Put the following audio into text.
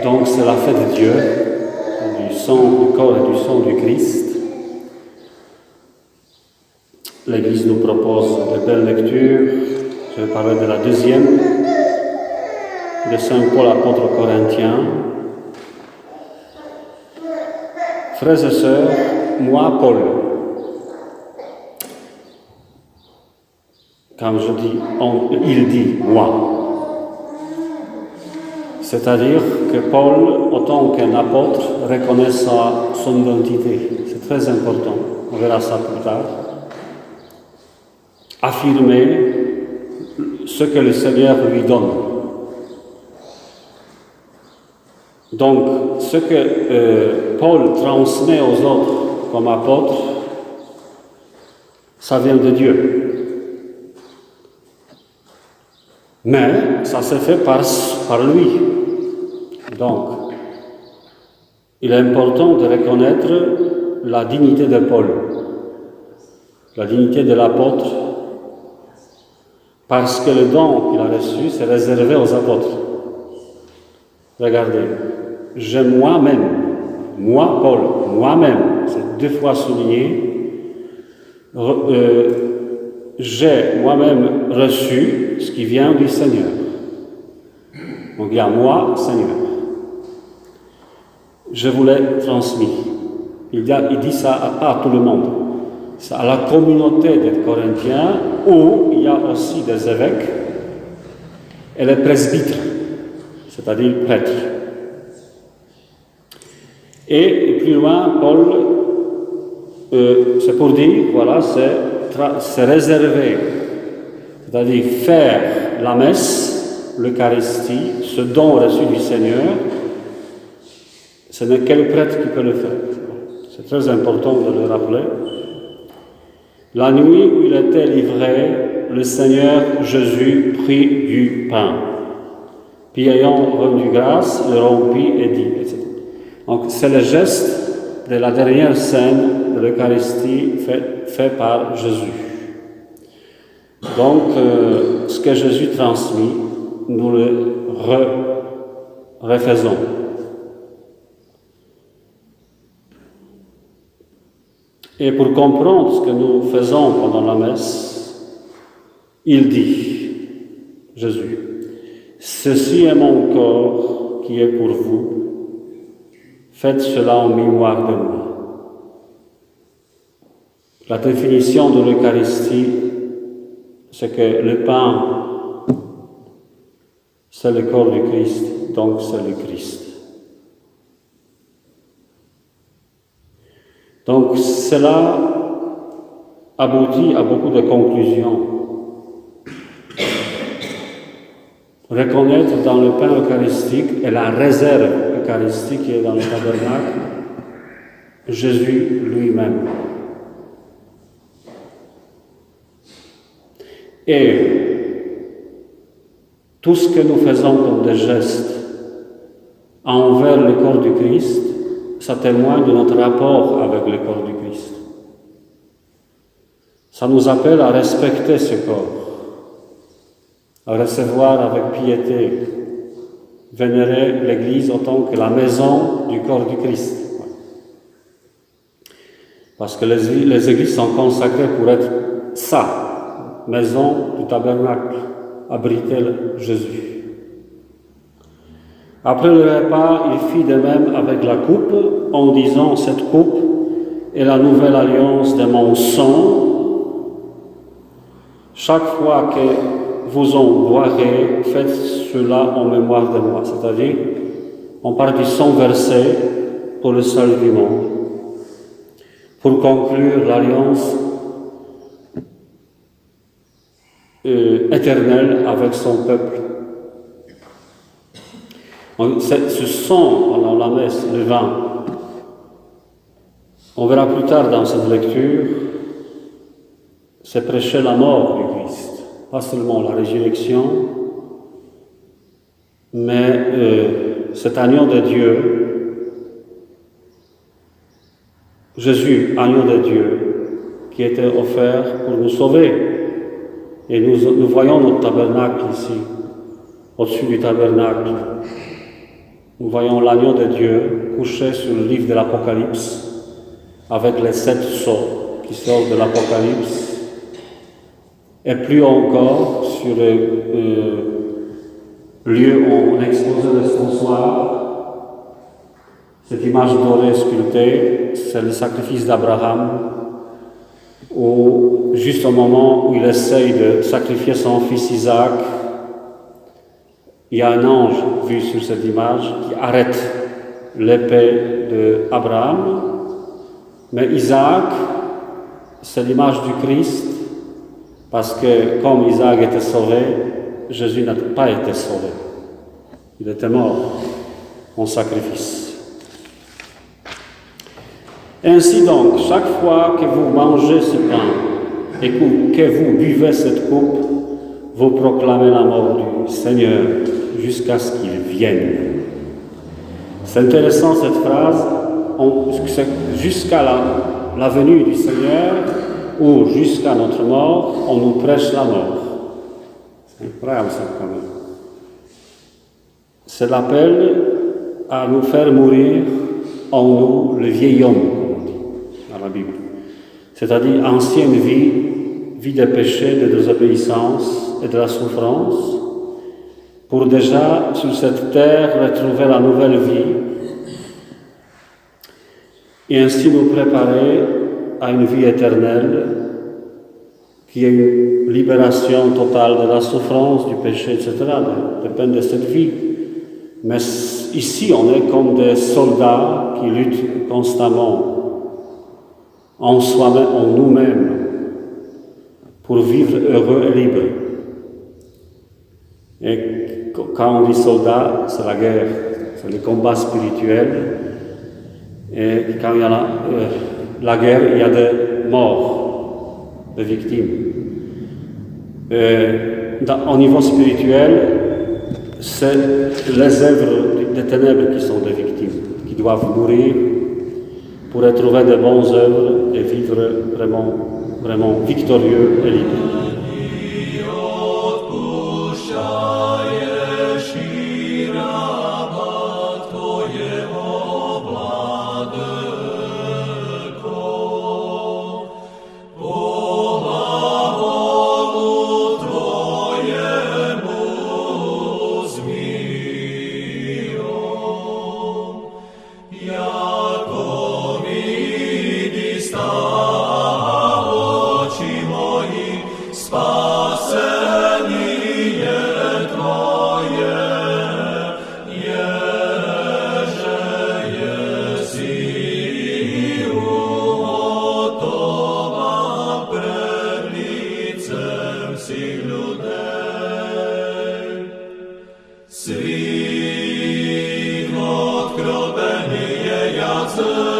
Donc c'est la fête de Dieu, du sang, du corps et du sang du Christ. L'Église nous propose de belles lectures. Je vais parler de la deuxième, de Saint Paul apôtre aux Corinthiens. Frères et sœurs, moi, Paul. Quand je dis il dit moi. C'est-à-dire que Paul, autant qu'un apôtre, reconnaît son identité. C'est très important. On verra ça plus tard. Affirmer ce que le Seigneur lui donne. Donc, ce que Paul transmet aux autres comme apôtre, ça vient de Dieu. Mais ça se fait par lui. Donc, il est important de reconnaître la dignité de Paul, la dignité de l'apôtre, parce que le don qu'il a reçu, c'est réservé aux apôtres. Regardez, j'ai moi-même, moi Paul, moi-même, c'est 2 fois souligné, j'ai moi-même reçu ce qui vient du Seigneur. Donc il y a moi, Seigneur. Je vous l'ai transmis. Il dit ça à tout le monde. C'est à la communauté des Corinthiens où il y a aussi des évêques et les presbytres, c'est-à-dire prêtres. Et plus loin, Paul, c'est pour dire, voilà, c'est réservé, c'est-à-dire faire la messe, l'Eucharistie, ce don reçu du Seigneur, ce n'est que le prêtre qui peut le faire. C'est très important de le rappeler. La nuit où il était livré, le Seigneur Jésus prit du pain. Puis ayant rendu grâce, le rompit et dit, etc. Donc c'est le geste de la dernière scène de l'Eucharistie fait par Jésus. Donc ce que Jésus transmet, nous le refaisons. Et pour comprendre ce que nous faisons pendant la messe, il dit, Jésus, « Ceci est mon corps qui est pour vous, faites cela en mémoire de moi. » La définition de l'Eucharistie, c'est que le pain, c'est le corps du Christ, donc c'est le Christ. Donc cela aboutit à beaucoup de conclusions. Reconnaître dans le pain eucharistique et la réserve eucharistique qui est dans le tabernacle, Jésus lui-même. Et tout ce que nous faisons comme des gestes envers le corps du Christ, ça témoigne de notre rapport avec le corps du Christ. Ça nous appelle à respecter ce corps, à recevoir avec piété, vénérer l'Église autant que la maison du corps du Christ. Parce que les Églises sont consacrées pour être ça, maison du tabernacle, abriter Jésus. Après le repas, il fit de même avec la coupe, en disant, cette coupe est la nouvelle alliance de mon sang. Chaque fois que vous en boirez, faites cela en mémoire de moi. C'est-à-dire, on part du sang versé pour le salut du monde, pour conclure l'alliance éternelle avec son peuple. Ce sang pendant la messe, le vin, on verra plus tard dans cette lecture, c'est prêcher la mort du Christ, pas seulement la résurrection, mais cet agneau de Dieu, Jésus, agneau de Dieu, qui était offert pour nous sauver. Et nous voyons notre tabernacle ici, au-dessus du tabernacle. nous voyons l'agneau de Dieu couché sur le livre de l'Apocalypse, avec les 7 sceaux qui sortent de l'Apocalypse, et plus encore sur le lieu où on expose le François, cette image dorée sculptée, c'est le sacrifice d'Abraham, où juste au moment où il essaye de sacrifier son fils Isaac, il y a un ange vu sur cette image qui arrête l'épée d'Abraham, mais Isaac, c'est l'image du Christ, parce que comme Isaac était sauvé, Jésus n'a pas été sauvé. Il était mort en sacrifice. Ainsi donc, chaque fois que vous mangez ce pain et que vous buvez cette coupe, vous proclamez la mort du Seigneur jusqu'à ce qu'il vienne. C'est intéressant cette phrase, c'est jusqu'à la venue du Seigneur ou jusqu'à notre mort, on nous prêche la mort. C'est incroyable ça quand même. C'est l'appel à nous faire mourir en nous le vieil homme, comme on dit dans la Bible. C'est-à-dire ancienne vie, vie de péché, de désobéissance et de la souffrance, pour déjà sur cette terre retrouver la nouvelle vie et ainsi nous préparer à une vie éternelle qui est une libération totale de la souffrance, du péché, etc., de peine de cette vie. Mais ici, on est comme des soldats qui luttent constamment en soi-même, en nous-mêmes, pour vivre heureux et libre. Et quand on dit soldat, c'est la guerre, c'est le combat spirituel. Et quand il y a la guerre, il y a des morts, des victimes. Au niveau spirituel, c'est les œuvres des ténèbres qui sont des victimes, qui doivent mourir pour retrouver de bonnes œuvres et vivre vraiment victorieux et libre. Світло откровення ясно